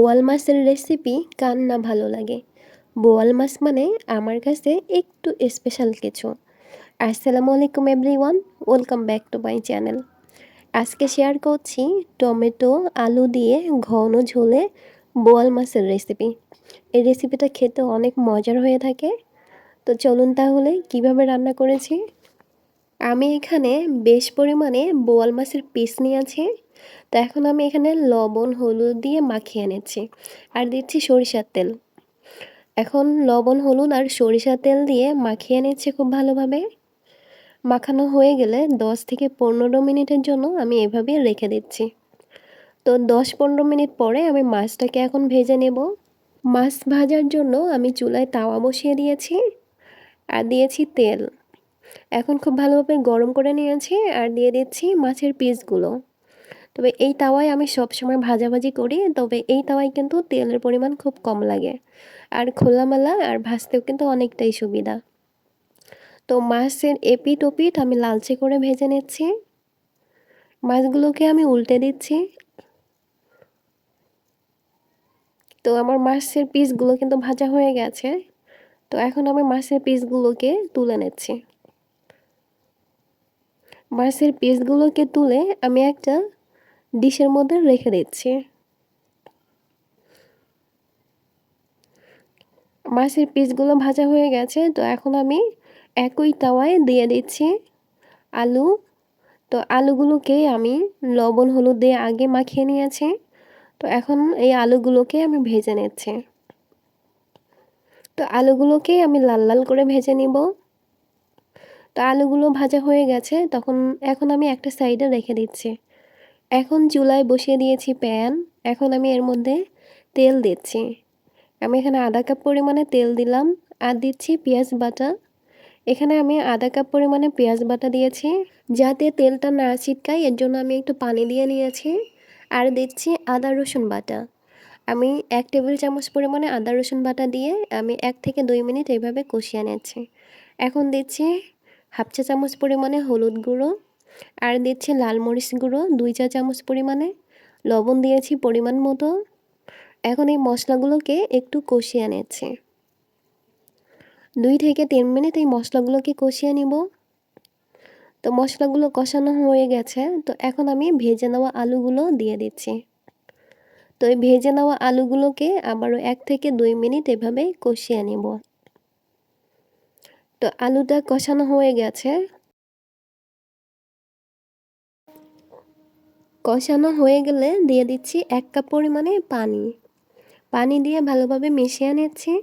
বোয়াল মাছের রেসিপি কার না ভালো লাগে। বোয়াল মাছ মানে আমার কাছে একটু স্পেশাল কিছু। আসসালামু আলাইকুম everyone, welcome back to my channel. আজকে শেয়ার করছি টমেটো আলু দিয়ে ঘন ঝোলে বোয়াল মাছের রেসিপি। এই রেসিপিটা খেতে অনেক মজার হয়ে থাকে। তো চলুন তাহলে কিভাবে রান্না করেছি। আমি এখানে বেশ পরিমাণে বোয়াল মাছের পিস নিয়েছি। তো এখন আমি এখানে লবণ হলুদ দিয়ে মাখিয়ে নিচ্ছি আর দিচ্ছি সরিষার তেল। এখন লবণ হলুদ আর সরিষার তেল দিয়ে মাখিয়ে নিচ্ছি খুব ভালোভাবে। মাখানো হয়ে গেলে 10 থেকে 15 মিনিটের জন্য আমি এভাবে রেখে দিচ্ছি। তো 10-15 মিনিট পরে আমি মাছটাকে এখন ভেজে নেব। মাছ ভাজার জন্য আমি চুলায় তাওয়া বসিয়ে দিয়েছি আর দিয়েছি তেল। এখন খুব ভালোভাবে গরম করে নিয়েছি আর দিয়ে দিচ্ছি মাছের পিসগুলো। তবে এই তাওয়ায় আমি সবসময় ভাজাভাজি করি, তবে এই তাওয়ায় কিন্তু তেলের পরিমাণ খুব কম লাগে আর খোলামেলা আর ভাজতেও কিন্তু অনেকটাই সুবিধা। তো মাছের এপিঠ ওপিঠ আমি লালচে করে ভেজে নিচ্ছি। মাছগুলোকে আমি উল্টে দিচ্ছি। তো আমার মাছের পিসগুলো কিন্তু ভাজা হয়ে গেছে। তো এখন আমি মাছের পিসগুলোকে তুলে নিচ্ছি। মাছের পিসগুলোকে তুলে আমি একটা ডিশের মধ্যে রেখে দিচ্ছি। মাছের পিসগুলো ভাজা হয়ে গেছে। তো এখন আমি একই তাওয়ায় দিয়ে দিচ্ছি আলু। তো আলুগুলোকে আমি লবণ হলুদ দিয়ে আগে মাখিয়ে নিয়েছি। তো এখন এই আলুগুলোকে আমি ভেজে নিচ্ছি। তো আলুগুলোকে আমি লাল লাল করে ভেজে নিব। তো আলুগুলো ভাজা হয়ে গেছে, এখন আমি একটা সাইডে রেখে দিচ্ছি। এখন চুলায় বসিয়ে দিয়েছি প্যান। এখন আমি এর মধ্যে তেল দিচ্ছি। আমি এখানে আধা কাপ পরিমাণে তেল দিলাম আর দিচ্ছি পেঁয়াজ বাটা। এখানে আমি আধা কাপ পরিমাণে পেঁয়াজ বাটা দিয়েছি, যাতে তেলটা না ছিটকায় এর জন্য আমি একটু পানি দিয়ে নিয়েছি। আর দিচ্ছি আদা রসুন বাটা। আমি 1 টেবিল চামচ পরিমাণে আদা রসুন বাটা দিয়ে আমি 1 থেকে 2 মিনিট এইভাবে কষিয়ে নিচ্ছি। এখন দিচ্ছি হাফ চা চামচ পরিমাণে হলুদ গুঁড়ো আর দিচ্ছি লাল মরিচ গুঁড়ো 2 চা চামচ পরিমাণে, লবণ দিয়েছি পরিমাণ মতো। এখন এই মশলাগুলোকে একটু কষিয়ে নিচ্ছি। 2 থেকে 3 মিনিট এই মশলাগুলোকে কষিয়ে নিব। তো মশলাগুলো কষানো হয়ে গেছে। তো এখন আমি ভেজে নেওয়া আলুগুলো দিয়ে দিচ্ছি। তো এই ভেজে নেওয়া আলুগুলোকে আবারও 1 থেকে 2 মিনিট এভাবে কষিয়ে নিব। তো আলুটা কষানো হয়ে গেছে। কষানো হয়ে গেলে দিয়ে দিচ্ছি 1 কাপ পরিমাণে পানি। পানি দিয়ে ভালোভাবে মিশিয়ে নিচ্ছি।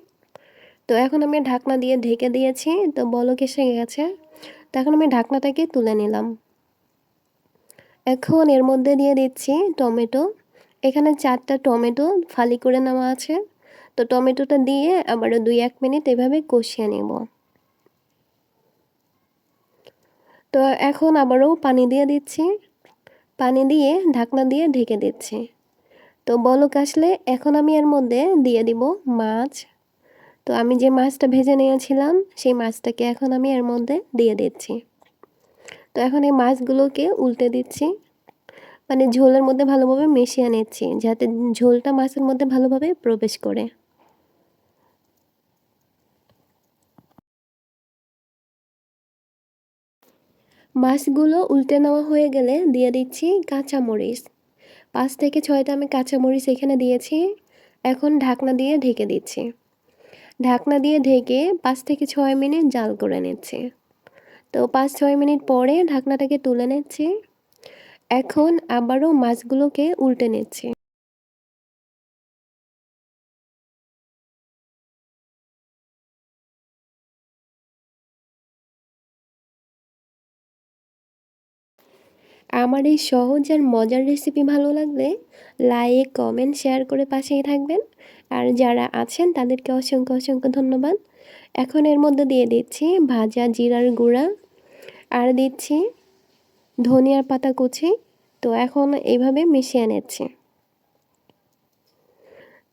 তো এখন আমি ঢাকনা দিয়ে ঢেকে দিয়েছি। তো বলক এসে গেছে। তো এখন আমি ঢাকনাটাকে তুলে নিলাম। এখন এর মধ্যে দিয়ে দিচ্ছি টমেটো। এখানে 4টা টমেটো ফালি করে নেওয়া আছে। তো টমেটোটা দিয়ে আবারও 2-1 মিনিট এভাবে কষিয়ে নেব। তো এখন আবারও পানি দিয়ে দিচ্ছি। পানি দিয়ে ঢাকনা দিয়ে ঢেকে দিচ্ছি। তো বলক আসলে এখন আমি এর মধ্যে দিয়ে দিব মাছ। তো আমি যে মাছটা ভেজে নিয়েছিলাম সেই মাছটাকে এখন আমি এর মধ্যে দিয়ে দিচ্ছি। তো এখন এই মাছগুলোকে উল্টে দিচ্ছি, মানে ঝোলের মধ্যে ভালোভাবে মিশিয়ে নিচ্ছি যাতে ঝোলটা মাছের মধ্যে ভালোভাবে প্রবেশ করে। মাছগুলো উল্টে নেওয়া হয়ে গেলে দিয়ে দিচ্ছি কাঁচামরিচ। 5 থেকে 6টা আমি কাঁচামরিচ এখানে দিয়েছি। এখন ঢাকনা দিয়ে ঢেকে দিচ্ছি। ঢাকনা দিয়ে ঢেকে 5 থেকে 6 মিনিট জাল করে নিচ্ছি। তো 5-6 মিনিট পরে ঢাকনাটাকে তুলে নিচ্ছি। এখন আবারও মাছগুলোকে উল্টে নিচ্ছি। আমার এই সহজ আর মজার রেসিপি ভালো লাগলে লাইক কমেন্ট শেয়ার করে পাশেই থাকবেন। আর যারা আছেন তাদেরকে অসংখ্য অসংখ্য ধন্যবাদ। এখন এর মধ্যে দিয়ে দিচ্ছি ভাজা জিরার গুঁড়া আর দিচ্ছি ধনিয়ার পাতা কুচি। তো এখন এইভাবে মিশিয়ে নিচ্ছি।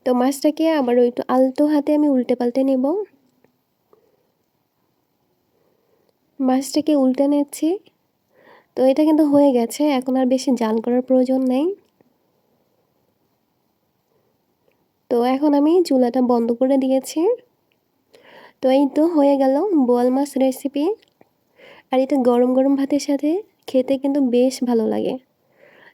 তো মাছটাকে আবারও একটু আলতো হাতে আমি উল্টে পাল্টে নেব। মাছটাকে উল্টে নিচ্ছি। তো এটা কিন্তু হয়ে গেছে, এখন আর বেশি জাল করার প্রয়োজন নেই। তো এখন আমি চুলাটা বন্ধ করে দিয়েছি। তো এই তো হয়ে গেল বোয়াল মাছ রেসিপি। আর এটা গরম গরম ভাতের সাথে খেতে কিন্তু বেশ ভালো লাগে।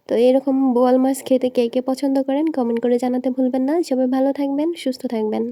তো এরকম বোয়াল মাছ খেতে কে কে পছন্দ করেন কমেন্ট করে জানাতে ভুলবেন না। সবাই ভালো থাকবেন, সুস্থ থাকবেন।